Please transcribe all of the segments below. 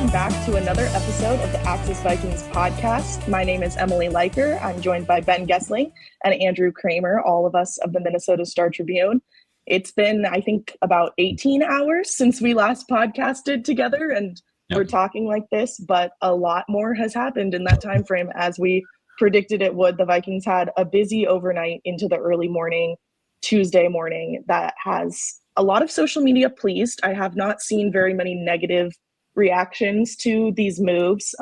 welcome back to another episode of the Axis Vikings podcast. My name is Emily Leiker. I'm joined by Ben Goessling and Andrew Krammer, all of us of the Minnesota Star Tribune. It's been, I think, about 18 hours since we last podcasted together, and we're talking like this, but a lot more has happened in that time frame as we predicted it would. The Vikings had a busy overnight into the early morning, Tuesday morning, that has a lot of social media pleased. I have not seen very many negative reactions to these moves.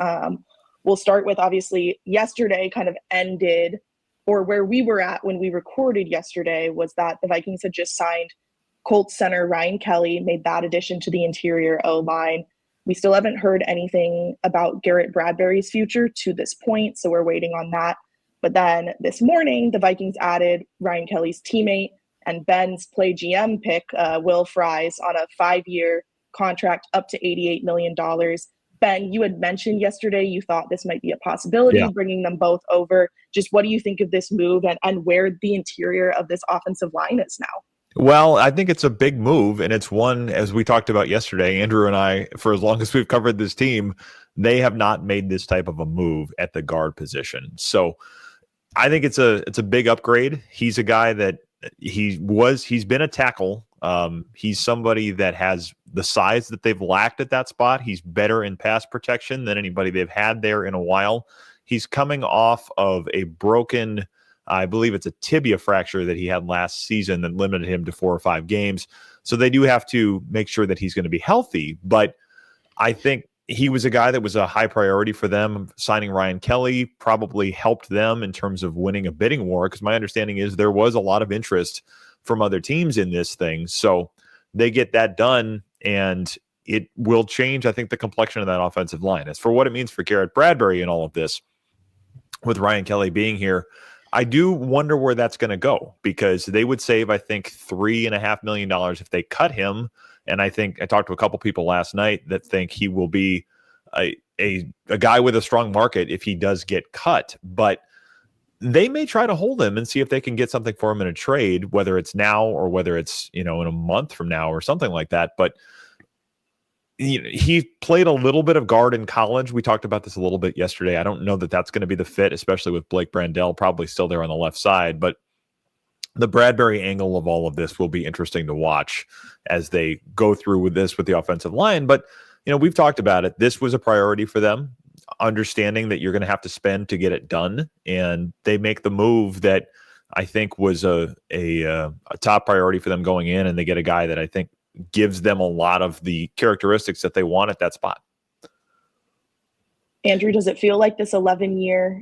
We'll start with, obviously, yesterday kind of ended, or where we were at when we recorded yesterday was that the Vikings had just signed Colts center Ryan Kelly, made that addition to the interior O-line. We still haven't heard anything about Garrett Bradbury's future to this point, so we're waiting on that. But then this morning, the Vikings added Ryan Kelly's teammate and Ben's play GM pick, Will Fries, on a 5-year contract up to $88 million. Ben, you had mentioned yesterday you thought this might be a possibility, bringing them both over. Just what do you think of this move and where the interior of this offensive line is now? Well, I think it's a big move, and it's one, as we talked about yesterday, Andrew and I, for as long as we've covered this team, they have not made this type of a move at the guard position. So I think it's a big upgrade. He's a guy that he's been a tackle. He's somebody that has the size that they've lacked at that spot. He's better in pass protection than anybody they've had there in a while. He's coming off of a broken, I believe it's a tibia fracture that he had last season that limited him to 4 or 5 games. So they do have to make sure that he's going to be healthy. But I think he was a guy that was a high priority for them. Signing Ryan Kelly probably helped them in terms of winning a bidding war, because my understanding is there was a lot of interest from other teams in this thing. So they get that done, and it will change, I think, the complexion of that offensive line. As for what it means for Garrett Bradbury and all of this, with Ryan Kelly being here, I do wonder where that's going to go, because they would save, I think, $3.5 million if they cut him. And I think I talked to a couple people last night that think he will be a guy with a strong market if he does get cut. But they may try to hold him and see if they can get something for him in a trade, whether it's now or whether it's, in a month from now or something like that. But he played a little bit of guard in college. We talked about this a little bit yesterday. I don't know that that's going to be the fit, especially with Blake Brandel probably still there on the left side. But the Bradbury angle of all of this will be interesting to watch as they go through with this with the offensive line. But, we've talked about it. This was a priority for them, understanding that you're going to have to spend to get it done. And they make the move that I think was a top priority for them going in. And they get a guy that I think gives them a lot of the characteristics that they want at that spot. Andrew, does it feel like this 11-year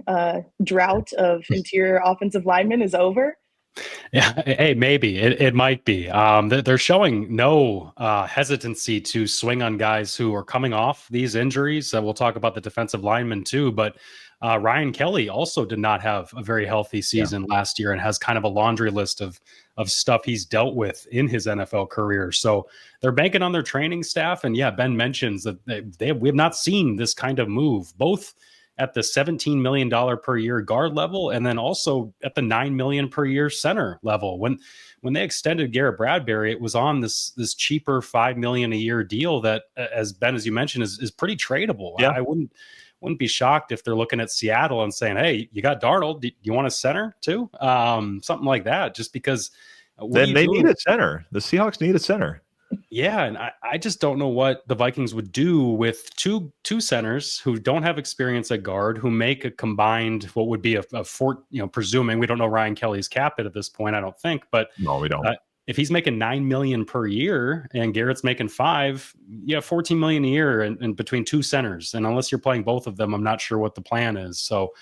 drought of interior offensive linemen is over? Yeah, hey, maybe it might be. They're showing no hesitancy to swing on guys who are coming off these injuries. We'll talk about the defensive linemen too, but Ryan Kelly also did not have a very healthy season last year and has kind of a laundry list of stuff he's dealt with in his NFL career. So they're banking on their training staff. And Ben mentions that we have not seen this kind of move, both at the $17 million per year guard level, and then also at the $9 million per year center level. When they extended Garrett Bradbury, it was on this cheaper $5 million a year deal that, as Ben, as you mentioned, is pretty tradable. Yeah. I wouldn't be shocked if they're looking at Seattle and saying, "Hey, you got Darnold. Do you want a center too?" Something like that. Just because then they need a center. The Seahawks need a center. Yeah, and I just don't know what the Vikings would do with two centers who don't have experience at guard, who make a combined what would be a presuming we don't know Ryan Kelly's cap hit at this point, I don't think, but no, we don't. If he's making $9 million per year and Garrett's making $5 million, $14 million a year and between two centers, and unless you're playing both of them, I'm not sure what the plan is. So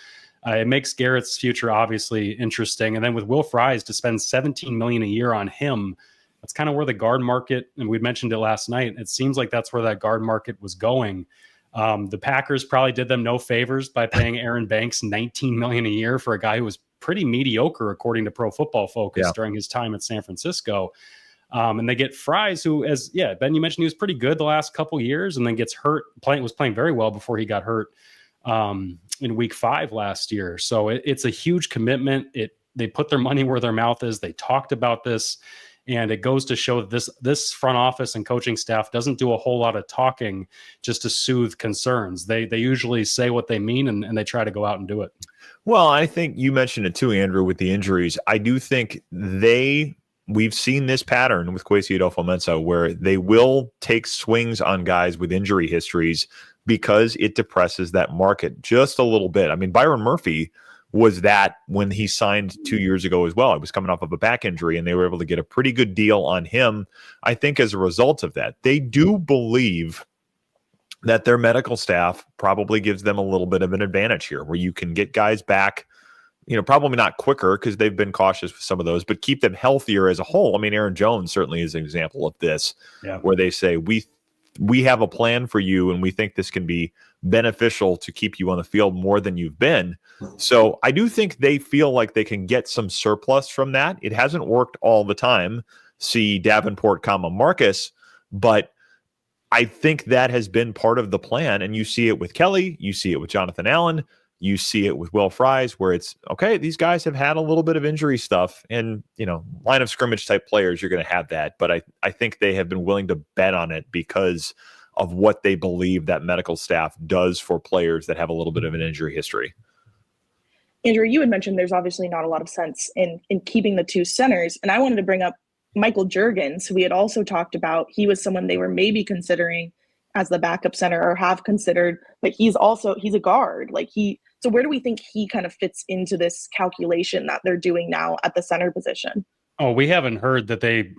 it makes Garrett's future obviously interesting, and then with Will Fries to spend $17 million a year on him. That's kind of where the guard market, and we mentioned it last night, it seems like that's where that guard market was going. The Packers probably did them no favors by paying Aaron Banks $19 million a year for a guy who was pretty mediocre, according to Pro Football Focus, during his time at San Francisco. And they get Fries, who, Ben, you mentioned he was pretty good the last couple years, and then gets hurt. Was playing very well before he got hurt in week 5 last year. So it's a huge commitment. They put their money where their mouth is. They talked about this. And it goes to show that this front office and coaching staff doesn't do a whole lot of talking just to soothe concerns. They usually say what they mean, and they try to go out and do it. Well, I think you mentioned it too, Andrew, with the injuries. I do think we've seen this pattern with Kwesi Adolfo-Mensah where they will take swings on guys with injury histories because it depresses that market just a little bit. I mean, Byron Murphy was that when he signed 2 years ago as well. He was coming off of a back injury, and they were able to get a pretty good deal on him, I think, as a result of that. They do believe that their medical staff probably gives them a little bit of an advantage here, where you can get guys back, probably not quicker because they've been cautious with some of those, but keep them healthier as a whole. I mean, Aaron Jones certainly is an example of this, where they say, we have a plan for you, and we think this can be beneficial to keep you on the field more than you've been. So I do think they feel like they can get some surplus from that. It hasn't worked all the time. See Davenport, Marcus, but I think that has been part of the plan. And you see it with Kelly, you see it with Jonathan Allen, you see it with Will Fries, where it's, okay, these guys have had a little bit of injury stuff, and, line of scrimmage type players, you're going to have that. But I think they have been willing to bet on it because of what they believe that medical staff does for players that have a little bit of an injury history. Andrew, you had mentioned there's obviously not a lot of sense in keeping the two centers. And I wanted to bring up Michael Juergens, who we had also talked about. He was someone they were maybe considering as the backup center, or have considered, but he's a guard. So where do we think he kind of fits into this calculation that they're doing now at the center position? Oh, we haven't heard that they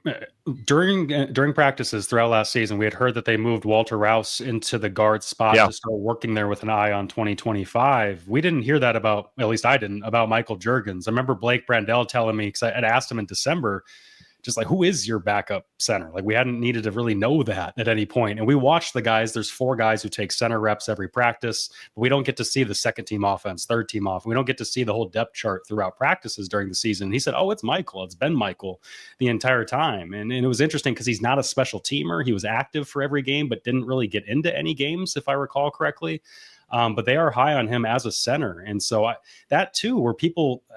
during practices throughout last season, we had heard that they moved Walter Rouse into the guard spot to start working there with an eye on 2025. We didn't hear that about Michael Juergens. I remember Blake Brandel telling me, because I had asked him in December, just like, who is your backup center? Like, we hadn't needed to really know that at any point. And we watched the guys. There's 4 guys who take center reps every practice, but we don't get to see the second team offense, third team off. We don't get to see the whole depth chart throughout practices during the season. And he said, oh, it's Michael. It's been Michael the entire time. And it was interesting because he's not a special teamer. He was active for every game, but didn't really get into any games, if I recall correctly. But they are high on him as a center. And so that too, where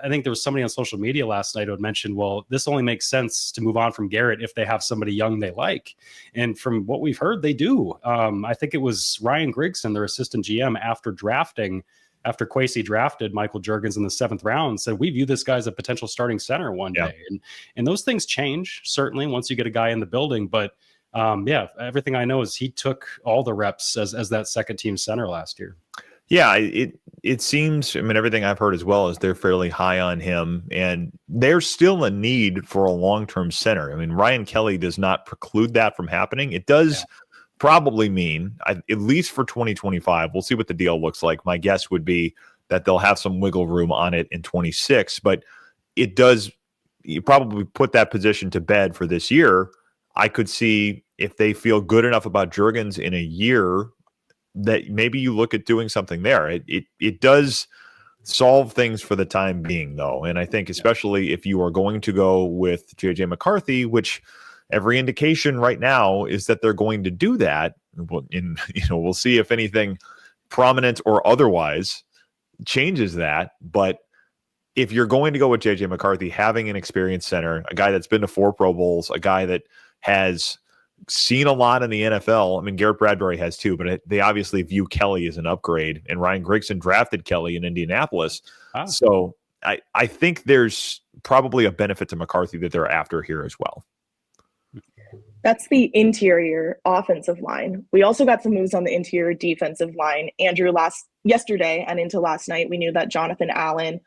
I think there was somebody on social media last night who had mentioned, well, this only makes sense to move on from Garrett if they have somebody young they like. And from what we've heard, they do. I think it was Ryan Grigson, their assistant GM, after Kwesi drafted Michael Juergens in the 7th round, said, we view this guy as a potential starting center one day. And those things change, certainly, once you get a guy in the building. But everything I know is he took all the reps as that second team center last year. Yeah, it seems, I mean, everything I've heard as well is they're fairly high on him, and there's still a need for a long-term center. I mean, Ryan Kelly does not preclude that from happening. It does probably mean, at least for 2025, we'll see what the deal looks like. My guess would be that they'll have some wiggle room on it in 26, but it does, you probably put that position to bed for this year. I could see if they feel good enough about Juergens in a year that maybe you look at doing something there. It does solve things for the time being, though. And I think especially if you are going to go with J.J. McCarthy, which every indication right now is that they're going to do that. We'll see if anything prominent or otherwise changes that. But if you're going to go with J.J. McCarthy, having an experienced center, a guy that's been to 4 Pro Bowls, a guy that has seen a lot in the NFL. I mean, Garrett Bradbury has too, but they obviously view Kelly as an upgrade, and Ryan Grigson drafted Kelly in Indianapolis. So I think there's probably a benefit to McCarthy that they're after here as well. That's the interior offensive line. We also got some moves on the interior defensive line. Andrew, yesterday and into last night, we knew that Jonathan Allen,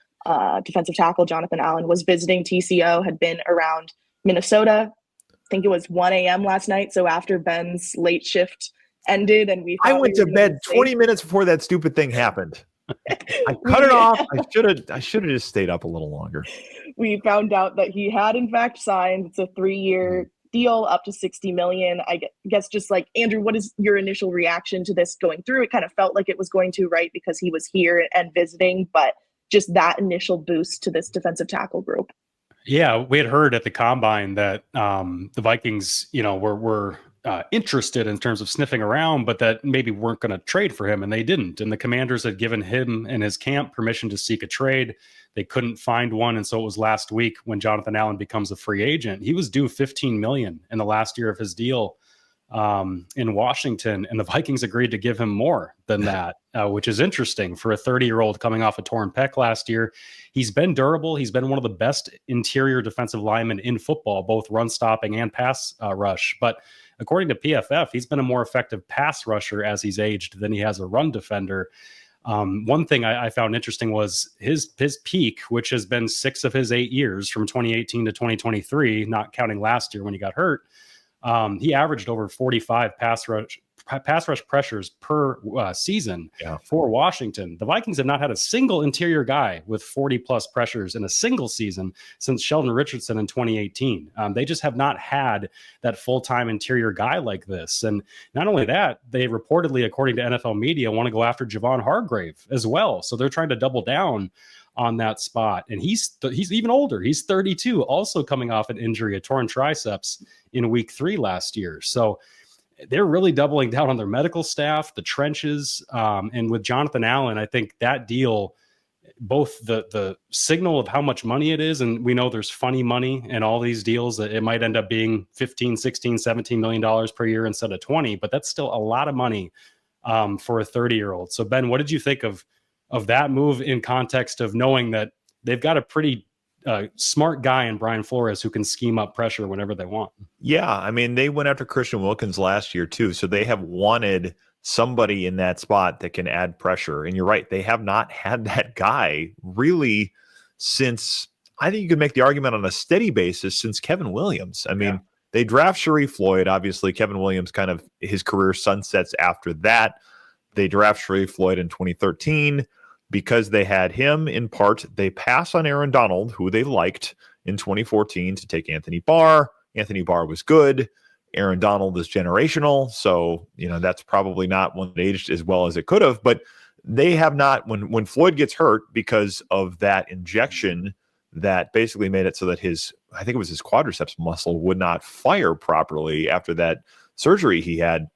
defensive tackle Jonathan Allen, was visiting TCO, had been around Minnesota. I think it was 1 a.m. last night. So after Ben's late shift ended, and I went to bed 20 minutes before that stupid thing happened. I cut it off. I should have just stayed up a little longer. We found out that he had in fact signed. It's a 3-year deal up to $60 million. I guess, just like, Andrew, what is your initial reaction to this going through? It kind of felt like it was going to, right, because he was here and visiting, but just that initial boost to this defensive tackle group. Yeah, we had heard at the combine that the Vikings, were interested in terms of sniffing around, but that maybe weren't going to trade for him, and they didn't. And the Commanders had given him and his camp permission to seek a trade. They couldn't find one, and so it was last week when Jonathan Allen becomes a free agent. He was due $15 million in the last year of his deal in Washington, and the Vikings agreed to give him more than that, which is interesting for a 30-year-old coming off a torn pec last year. He's been durable. He's been one of the best interior defensive linemen in football, both run stopping and pass rush. But according to PFF, he's been a more effective pass rusher as he's aged than he has a run defender. One thing I found interesting was his peak, which has been 6 of his 8 years from 2018 to 2023, not counting last year when he got hurt. He averaged over 45 pass rush pressures per season for Washington. The Vikings have not had a single interior guy with 40 plus pressures in a single season since Sheldon Richardson in 2018. They just have not had that full-time interior guy like this. And not only that, they reportedly, according to NFL media, want to go after Javon Hargrave as well. So they're trying to double down on that spot. And he's even older. He's 32, also coming off an injury, a torn triceps in week 3 last year. So they're really doubling down on their medical staff, the trenches. And with Jonathan Allen, I think that deal, both the signal of how much money it is, and we know there's funny money in all these deals, that it might end up being 15, 16, 17 million dollars per year instead of 20, but that's still a lot of money for a 30-year-old. So Ben, what did you think of that move in context of knowing that they've got a pretty smart guy in Brian Flores who can scheme up pressure whenever they want? Yeah, I mean, they went after Christian Wilkins last year too, so they have wanted somebody in that spot that can add pressure. And you're right, they have not had that guy really since, I think you could make the argument on a steady basis, since Kevin Williams. I mean, they draft Sharif Floyd. Obviously, Kevin Williams kind of, his career sunsets after that. They draft Sharif Floyd in 2013. Because they had him in part, they pass on Aaron Donald, who they liked in 2014, to take Anthony Barr. Anthony Barr was good. Aaron Donald is generational. So, that's probably not one that aged as well as it could have. But they have not, when Floyd gets hurt because of that injection that basically made it so that I think it was his quadriceps muscle would not fire properly after that surgery he had.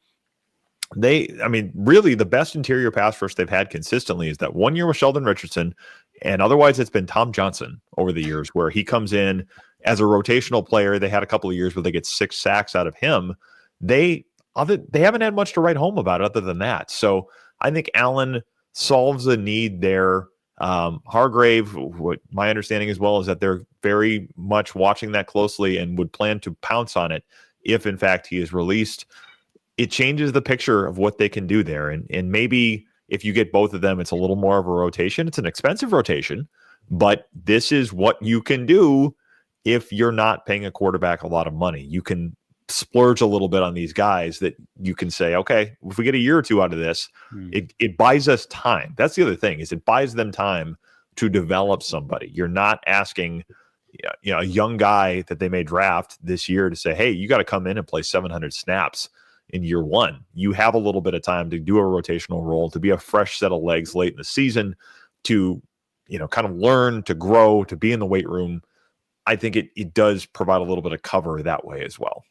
Really the best interior pass rush they've had consistently is that 1 year with Sheldon Richardson, and otherwise it's been Tom Johnson over the years, where he comes in as a rotational player. They had a couple of years where they get 6 sacks out of him. They haven't had much to write home about other than that. So I think Allen solves a need there. Hargrave, what my understanding as well is that they're very much watching that closely and would plan to pounce on it if in fact he is released. It changes the picture of what they can do there. And maybe if you get both of them, it's a little more of a rotation. It's an expensive rotation, but this is what you can do if you're not paying a quarterback a lot of money. You can splurge a little bit on these guys that you can say, okay, if we get a year or two out of this, it buys us time. That's the other thing, is it buys them time to develop somebody. You're not asking a young guy that they may draft this year to say, hey, you got to come in and play 700 snaps in year 1. You have a little bit of time to do a rotational role, to be a fresh set of legs late in the season, to kind of learn, to grow, to be in the weight room. I think it does provide a little bit of cover that way as well.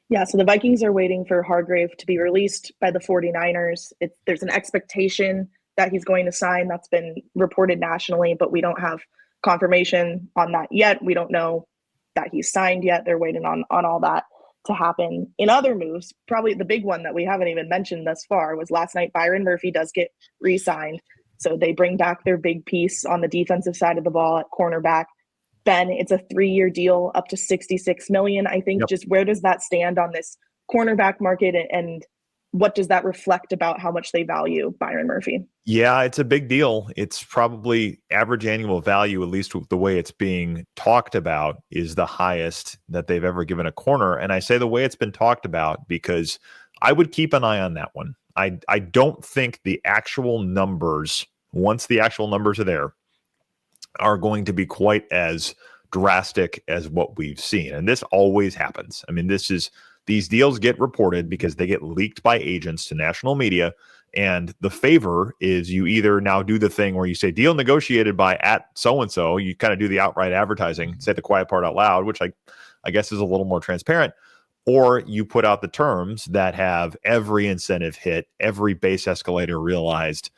Yeah, so the Vikings are waiting for Hargrave to be released by the 49ers. There's an expectation that he's going to sign. That's been reported nationally, but we don't have confirmation on that yet. We don't know that he's signed yet. They're waiting on all that to happen. In other moves, probably the big one that we haven't even mentioned thus far was last night. Byron Murphy does get re-signed. So they bring back their big piece on the defensive side of the ball at cornerback. Ben, it's a 3-year deal up to $66 million. I think just where does that stand on this cornerback market, and what does that reflect about how much they value Byron Murphy? Yeah, it's a big deal. It's probably average annual value, at least the way it's being talked about, is the highest that they've ever given a corner. And I say the way it's been talked about because I would keep an eye on that one. I don't think the actual numbers, once the actual numbers are there, are going to be quite as drastic as what we've seen. And this always happens. I mean, these deals get reported because they get leaked by agents to national media. And the favor is you either now do the thing where you say deal negotiated by at so-and-so, you kind of do the outright advertising, say the quiet part out loud, which I guess is a little more transparent, or you put out the terms that have every incentive hit, every base escalator realized,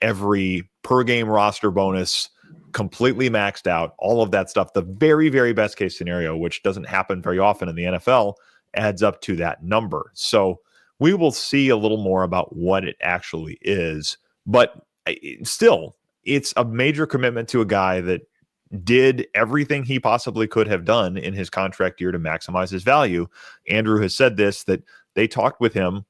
every per game roster bonus completely maxed out, all of that stuff. The very, very best case scenario, which doesn't happen very often in the NFL, adds up to that number. So we will see a little more about what it actually is. But still, it's a major commitment to a guy that did everything he possibly could have done in his contract year to maximize his value. Andrew has said this, that they talked with him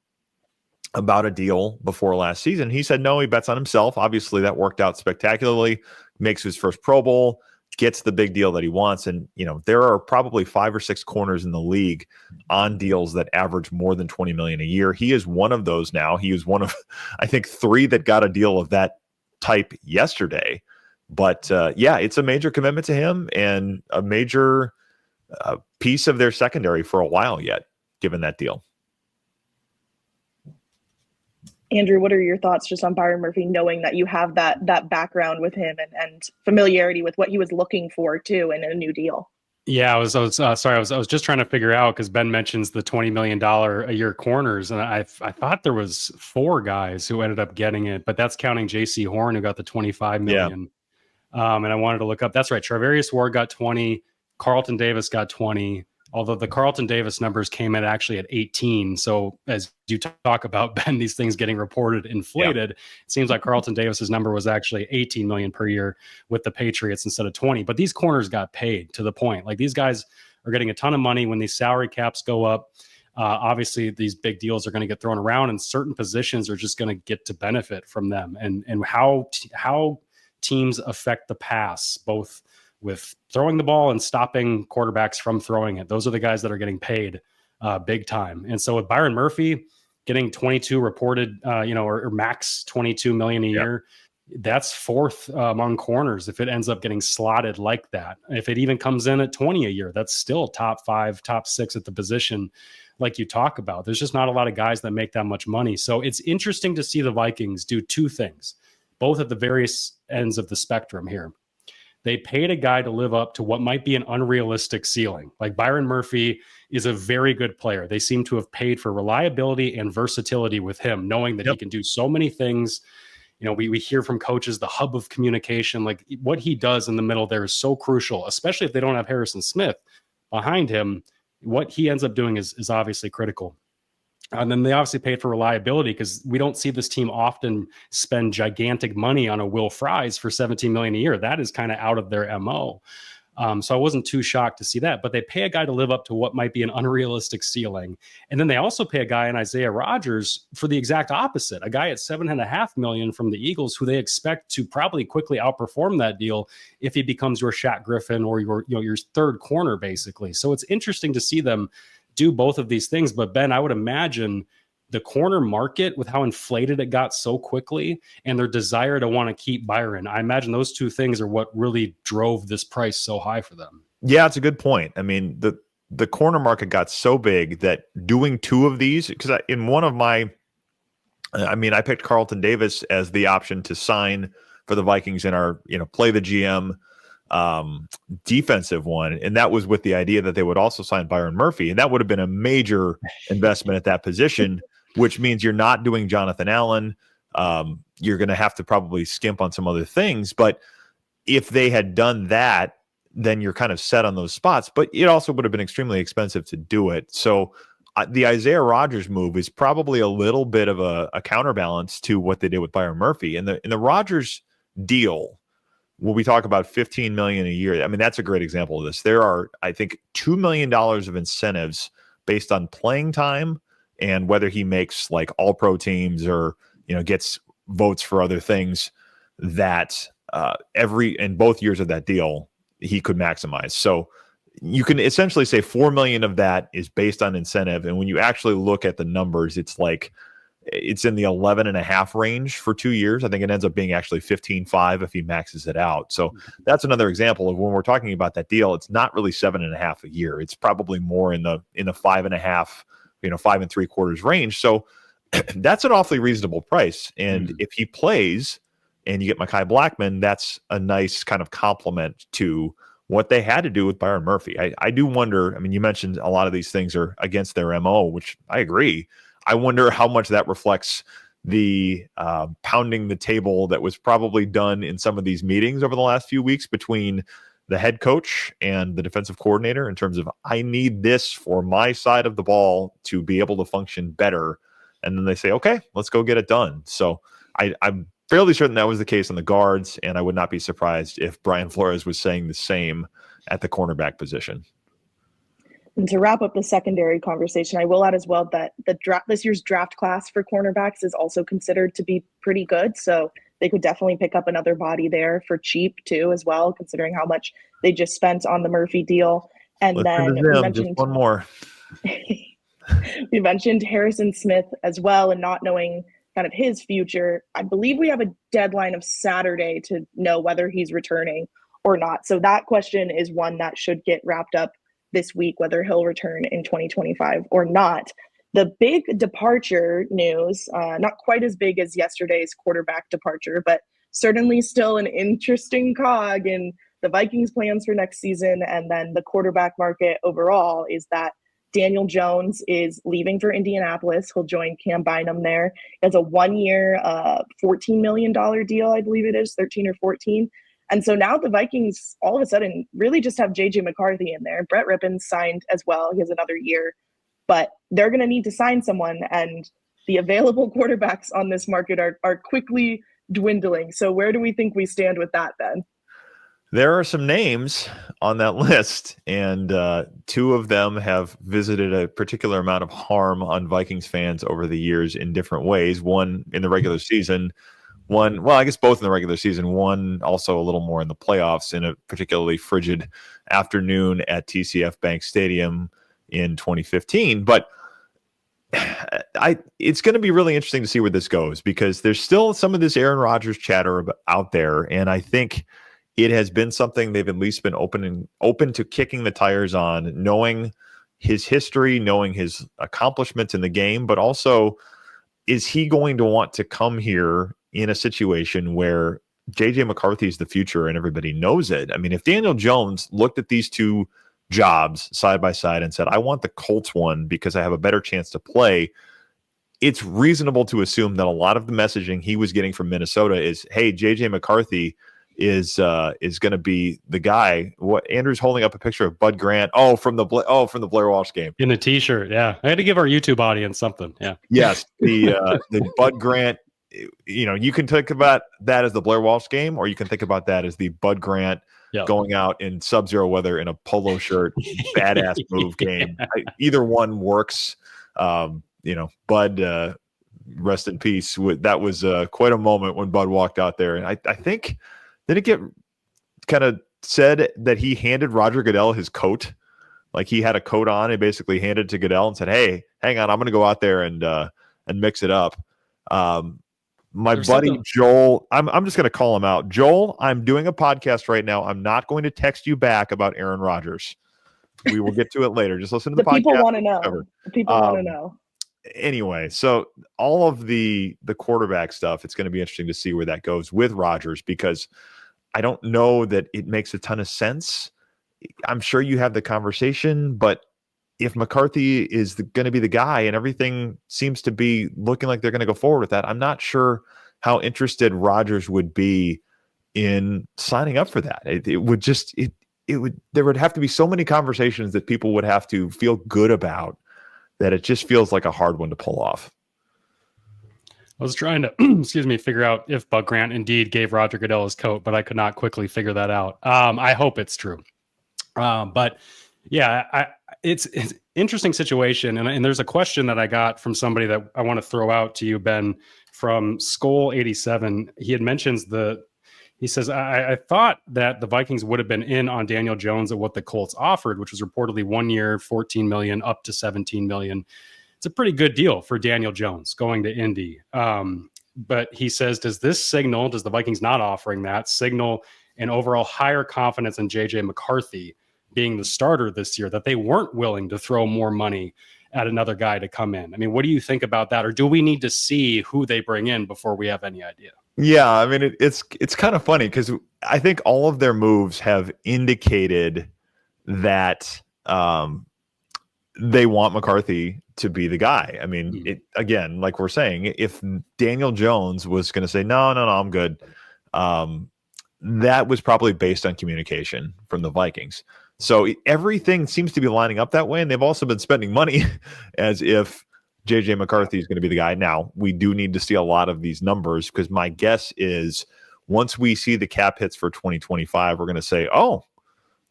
about a deal before last season. He said no, he bets on himself. Obviously, that worked out spectacularly, makes his first Pro Bowl, gets the big deal that he wants. And, there are probably 5 or 6 corners in the league on deals that average more than $20 million a year. He is one of those now. He is one of, I think, 3 that got a deal of that type yesterday. But it's a major commitment to him and a major piece of their secondary for a while yet, given that deal. Andrew, what are your thoughts just on Byron Murphy, knowing that you have that background with him and familiarity with what he was looking for too in a new deal? Yeah, I was just trying to figure out, because Ben mentions the $20 million a year corners, and I thought there was 4 guys who ended up getting it, but that's counting J.C. Horn, who got the $25 million. Yeah. And I wanted to look up. That's right. Charvarius Ward got 20. Carlton Davis got 20. Although the Carlton Davis numbers came in actually at 18. So as you talk about, Ben, these things getting reported inflated, It seems like Carlton Davis's number was actually 18 million per year with the Patriots instead of 20. But these corners got paid to the point. Like, these guys are getting a ton of money when these salary caps go up. Obviously, these big deals are going to get thrown around, and certain positions are just going to get to benefit from them. And how teams affect the pass, both with throwing the ball and stopping quarterbacks from throwing it. Those are the guys that are getting paid big time. And so with Byron Murphy getting 22 reported, or max 22 million a year, that's 4th among corners if it ends up getting slotted like that. If it even comes in at 20 a year, that's still top 5, top 6 at the position like you talk about. There's just not a lot of guys that make that much money. So it's interesting to see the Vikings do 2 things, both at the various ends of the spectrum here. They paid a guy to live up to what might be an unrealistic ceiling. Like, Byron Murphy is a very good player. They seem to have paid for reliability and versatility with him, knowing that he can do so many things. We hear from coaches, the hub of communication, like what he does in the middle there is so crucial, especially if they don't have Harrison Smith behind him. What he ends up doing is obviously critical. And then they obviously paid for reliability, because we don't see this team often spend gigantic money on a Will Fries for $17 million a year. That is kind of out of their MO. So I wasn't too shocked to see that. But they pay a guy to live up to what might be an unrealistic ceiling. And then they also pay a guy in Isaiah Rodgers for the exact opposite, a guy at $7.5 million from the Eagles, who they expect to probably quickly outperform that deal if he becomes your Shaq Griffin or your third corner, basically. So it's interesting to see them do both of these things. But Ben, I would imagine the corner market, with how inflated it got so quickly, and their desire to want to keep Byron, I imagine those 2 things are what really drove this price so high for them. Yeah, it's a good point. I mean, the corner market got so big that doing 2 of these, because in one of my, I picked Carlton Davis as the option to sign for the Vikings in our, play the GM defensive one, and that was with the idea that they would also sign Byron Murphy, and that would have been a major investment at that position, which means you're not doing Jonathan Allen. You're going to have to probably skimp on some other things, but if they had done that, then you're kind of set on those spots. But it also would have been extremely expensive to do it. So the Isaiah Rodgers move is probably a little bit of a counterbalance to what they did with Byron Murphy. And the Rodgers deal, when we talk about $15 million a year, I mean, that's a great example of this. There are, I think, $2 million of incentives based on playing time and whether he makes like all pro teams or, gets votes for other things that in both years of that deal, he could maximize. So you can essentially say 4 million of that is based on incentive. And when you actually look at the numbers, it's in the 11.5 range for 2 years. I think it ends up being actually 15.5 if he maxes it out. So that's another example of when we're talking about that deal, it's not really 7.5 a year. It's probably more in the 5.5, 5 3/4 range. So that's an awfully reasonable price. And if he plays and you get Mekhi Blackmon, that's a nice kind of complement to what they had to do with Byron Murphy. I do wonder, I mean, you mentioned a lot of these things are against their MO, which I agree. I wonder how much that reflects the pounding the table that was probably done in some of these meetings over the last few weeks between the head coach and the defensive coordinator in terms of, I need this for my side of the ball to be able to function better. And then they say, okay, let's go get it done. So I'm fairly certain that was the case on the guards, and I would not be surprised if Brian Flores was saying the same at the cornerback position. And to wrap up the secondary conversation, I will add as well that this year's draft class for cornerbacks is also considered to be pretty good. So they could definitely pick up another body there for cheap too, as well, considering how much they just spent on the Murphy deal. And then we mentioned just one more. We mentioned Harrison Smith as well, and not knowing kind of his future. I believe we have a deadline of Saturday to know whether he's returning or not. So that question is one that should get wrapped up this week, whether he'll return in 2025 or not. The big departure news, not quite as big as yesterday's quarterback departure, but certainly still an interesting cog in the Vikings' plans for next season, and then the quarterback market overall, is that Daniel Jones is leaving for Indianapolis. He'll join Cam Bynum there. He has a 1-year, $14 million deal, I believe it is, 13 or 14. And so now the Vikings all of a sudden really just have J.J. McCarthy in there. Brett Rippon's signed as well. He has another year. But they're going to need to sign someone, and the available quarterbacks on this market are quickly dwindling. So where do we think we stand with that, Ben? There are some names on that list, and two of them have visited a particular amount of harm on Vikings fans over the years in different ways. One in the regular season, one, well, I guess both in the regular season, one also a little more in the playoffs in a particularly frigid afternoon at TCF Bank Stadium in 2015. But it's going to be really interesting to see where this goes, because there's still some of this Aaron Rodgers chatter out there, and I think it has been something they've at least been open to kicking the tires on, knowing his history, knowing his accomplishments in the game, but also, is he going to want to come here in a situation where J.J. McCarthy is the future and everybody knows it? I mean, if Daniel Jones looked at these two jobs side by side and said, I want the Colts one because I have a better chance to play, it's reasonable to assume that a lot of the messaging he was getting from Minnesota is, hey, J.J. McCarthy is going to be the guy. What Andrew's holding up a picture of Bud Grant. From the Blair Walsh game in a t-shirt. Yeah, I had to give our YouTube audience something. Yeah. Yes, the Bud Grant. You can think about that as the Blair Walsh game, or you can think about that as the Bud Grant going out in sub-zero weather in a polo shirt, badass move game. Either one works. Bud, rest in peace. That was quite a moment when Bud walked out there, and I think. Did it get kind of said that he handed Roger Goodell his coat? Like he had a coat on and basically handed it to Goodell and said, hey, hang on, I'm going to go out there and mix it up. There's buddy Joel, I'm just going to call him out. Joel, I'm doing a podcast right now. I'm not going to text you back about Aaron Rodgers. We will get to it later. Just listen to the podcast. People want to know. The people want to know. Anyway, so all of the quarterback stuff, it's going to be interesting to see where that goes with Rodgers, because I don't know that it makes a ton of sense. I'm sure you have the conversation, but if McCarthy is going to be the guy and everything seems to be looking like they're going to go forward with that, I'm not sure how interested Rodgers would be in signing up for that. There would have to be so many conversations that people would have to feel good about, that it just feels like a hard one to pull off. I was trying to, figure out if Bud Grant indeed gave Roger Goodell his coat, but I could not quickly figure that out. I hope it's true. But yeah, it's an interesting situation. And there's a question that I got from somebody that I want to throw out to you, Ben, from Skull87. He had mentions he says, I thought that the Vikings would have been in on Daniel Jones at what the Colts offered, which was reportedly 1 year, $14 million up to $17 million. It's a pretty good deal for Daniel Jones going to Indy. But he says, does the Vikings not offering that signal an overall higher confidence in J.J. McCarthy being the starter this year, that they weren't willing to throw more money at another guy to come in? I mean, what do you think about that? Or do we need to see who they bring in before we have any idea? Yeah, I mean, it's kind of funny because I think all of their moves have indicated that they want McCarthy to be the guy. I mean, again, like we're saying, if Daniel Jones was going to say, no, I'm good, that was probably based on communication from the Vikings. So everything seems to be lining up that way. And they've also been spending money as if JJ McCarthy is going to be the guy. Now, we do need to see a lot of these numbers, because my guess is once we see the cap hits for 2025, we're going to say, oh,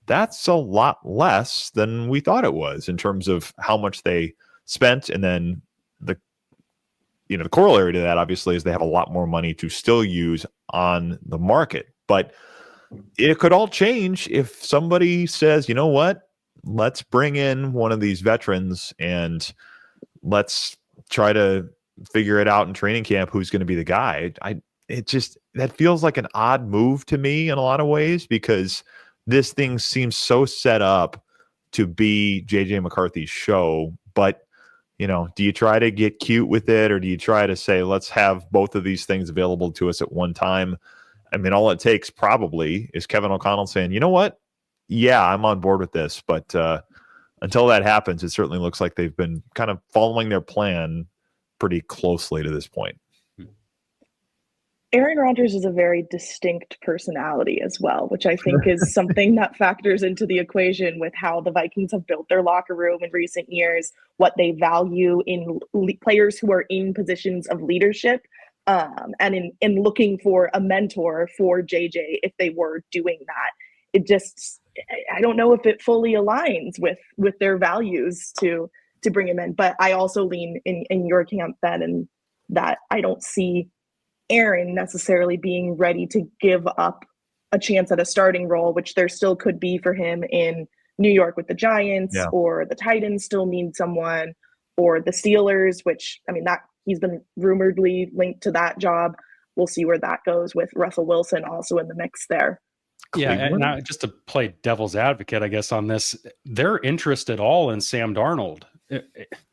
that's a lot less than we thought it was in terms of how much they spent. And then the corollary to that, obviously, is they have a lot more money to still use on the market. But it could all change if somebody says, you know what, let's bring in one of these veterans and let's try to figure it out in training camp who's going to be the guy. That feels like an odd move to me in a lot of ways, because this thing seems so set up to be JJ McCarthy's show. But, do you try to get cute with it, or do you try to say, let's have both of these things available to us at one time? I mean, all it takes probably is Kevin O'Connell saying, you know what? Yeah, I'm on board with this. But until that happens, it certainly looks like they've been kind of following their plan pretty closely to this point. Aaron Rodgers is a very distinct personality as well, which I think is something that factors into the equation with how the Vikings have built their locker room in recent years, what they value in players who are in positions of leadership, and in looking for a mentor for JJ if they were doing that. It just, I don't know if it fully aligns with their values to bring him in. But I also lean in your camp, Ben, and that I don't see Aaron necessarily being ready to give up a chance at a starting role, which there still could be for him in New York with the Giants, or the Titans still need someone, or the Steelers, which, I mean, that he's been rumoredly linked to that job. We'll see where that goes with Russell Wilson also in the mix there. Yeah, and now just to play devil's advocate, I guess, on this, their interest at all in Sam Darnold,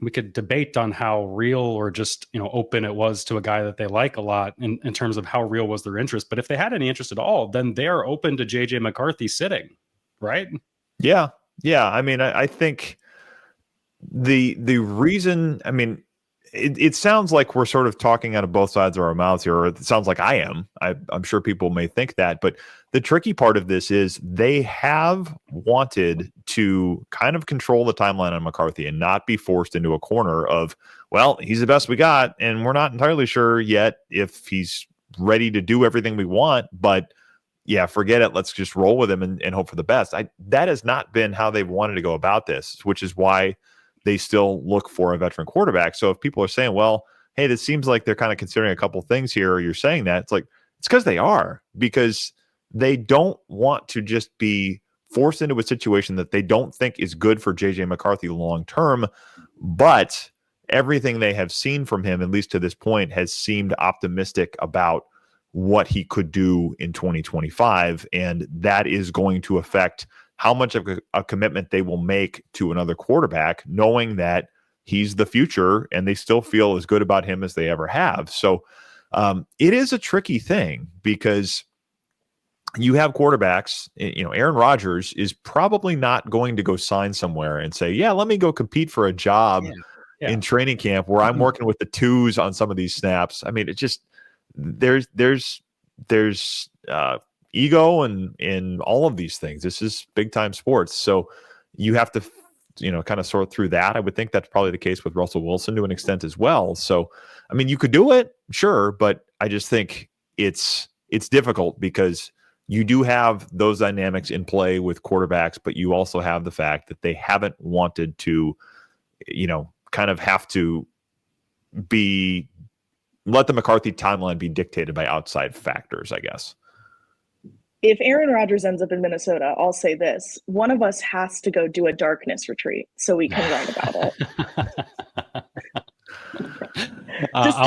we could debate on how real or just open it was to a guy that they like a lot in terms of how real was their interest. But if they had any interest at all, then they're open to JJ McCarthy sitting, right? Yeah. I mean, I think the reason, I mean, it sounds like we're sort of talking out of both sides of our mouths here, or it sounds like I am. I'm sure people may think that, but the tricky part of this is they have wanted to kind of control the timeline on McCarthy and not be forced into a corner of, well, he's the best we got, and we're not entirely sure yet if he's ready to do everything we want, but yeah, forget it. Let's just roll with him and hope for the best. That has not been how they've wanted to go about this, which is why they still look for a veteran quarterback. So if people are saying, well, hey, this seems like they're kind of considering a couple things here, or you're saying that, it's like, it's because they are, because they don't want to just be forced into a situation that they don't think is good for JJ McCarthy long term. But everything they have seen from him, at least to this point, has seemed optimistic about what he could do in 2025. And that is going to affect how much of a commitment they will make to another quarterback, knowing that he's the future and they still feel as good about him as they ever have. So it is a tricky thing, because you have quarterbacks, Aaron Rodgers is probably not going to go sign somewhere and say, yeah, let me go compete for a job in training camp where I'm working with the twos on some of these snaps. I mean, it just, there's ego and in all of these things. This is big time sports. So you have to, kind of sort through that. I would think that's probably the case with Russell Wilson to an extent as well. So, I mean, you could do it, sure, but I just think it's difficult, because you do have those dynamics in play with quarterbacks, but you also have the fact that they haven't wanted to, kind of have to let the McCarthy timeline be dictated by outside factors, I guess. If Aaron Rodgers ends up in Minnesota, I'll say this: one of us has to go do a darkness retreat so we can write about it. Just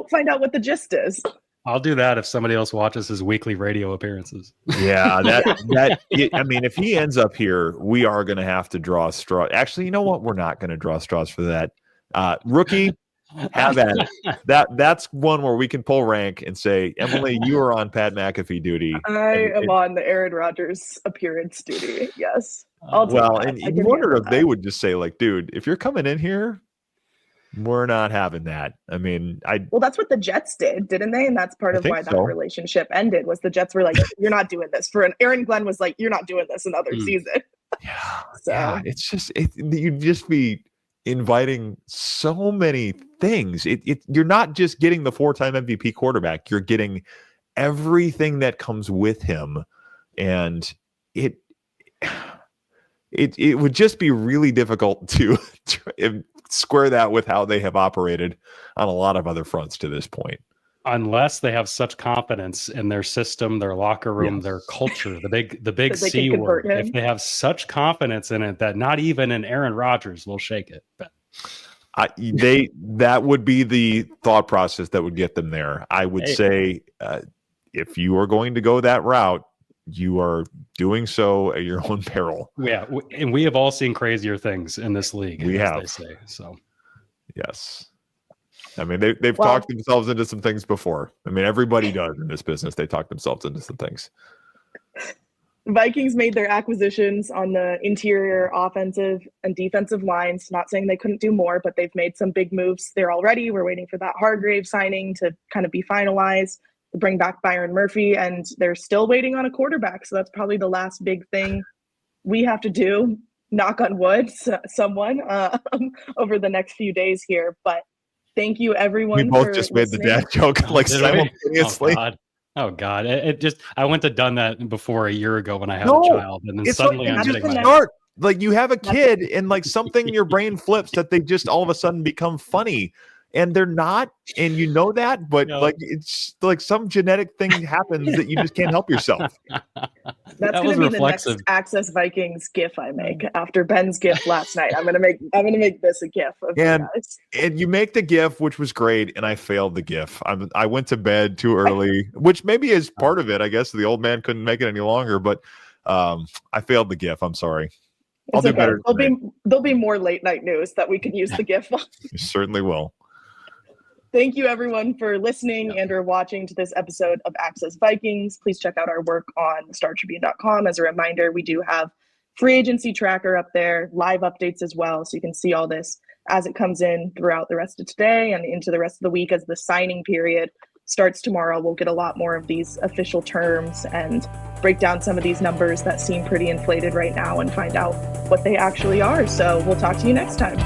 find out what the gist is. I'll do that if somebody else watches his weekly radio appearances. Yeah, I mean, if he ends up here, we are going to have to draw straws. Actually, you know what? We're not going to draw straws for that. Rookie, Have at it. That's one where we can pull rank and say, Emily, you are on Pat McAfee duty. I am on the Aaron Rodgers appearance duty. Yes. Well, and you wonder if they would just say, like, dude, if you're coming in here, we're not having that. I mean, well, that's what the Jets did, didn't they? And that's part of why that relationship ended, was the Jets were like, you're not doing this. Aaron Glenn was like, you're not doing this another season. Yeah, it's just you'd just be inviting so many things. You're not just getting the 4-time MVP quarterback, you're getting everything that comes with him, and it would just be really difficult to square that with how they have operated on a lot of other fronts to this point. Unless they have such confidence in their system, their locker room, their culture, the big C word. If they have such confidence in it that not even an Aaron Rodgers will shake it. That would be the thought process that would get them there. I would say if you are going to go that route, you are doing so at your own peril. Yeah, and we have all seen crazier things in this league. We have. They say, so. Yes. I mean, they've talked themselves into some things before. I mean, everybody does in this business. They talk themselves into some things. Vikings made their acquisitions on the interior offensive and defensive lines. Not saying they couldn't do more, but they've made some big moves there already. We're waiting for that Hargrave signing to kind of be finalized, to bring back Byron Murphy, and they're still waiting on a quarterback. So that's probably the last big thing we have to do, knock on wood, someone over the next few days here. But thank you, everyone. We both just made the dad joke like simultaneously. Oh God! I went to done that before a year ago when I had a child, and then suddenly I'm getting my start. Like, you have a kid, and like something in your brain flips that they just all of a sudden become funny, and they're not, and you know that, but like it's like some genetic thing happens that you just can't help yourself. That's going to be reflexive. The next Access Vikings GIF I make after Ben's GIF last night. I'm gonna make this a GIF of you guys. And you make the GIF, which was great, and I failed the GIF. I went to bed too early, which maybe is part of it. I guess the old man couldn't make it any longer, but I failed the GIF. I'm sorry. I'll do better. There'll be more late night news that we can use the GIF on. You certainly will. Thank you, everyone, for listening and or watching to this episode of Access Vikings. Please check out our work on StarTribune.com. As a reminder, we do have free agency tracker up there, live updates as well, so you can see all this as it comes in throughout the rest of today and into the rest of the week. As the signing period starts tomorrow, we'll get a lot more of these official terms and break down some of these numbers that seem pretty inflated right now and find out what they actually are. So we'll talk to you next time.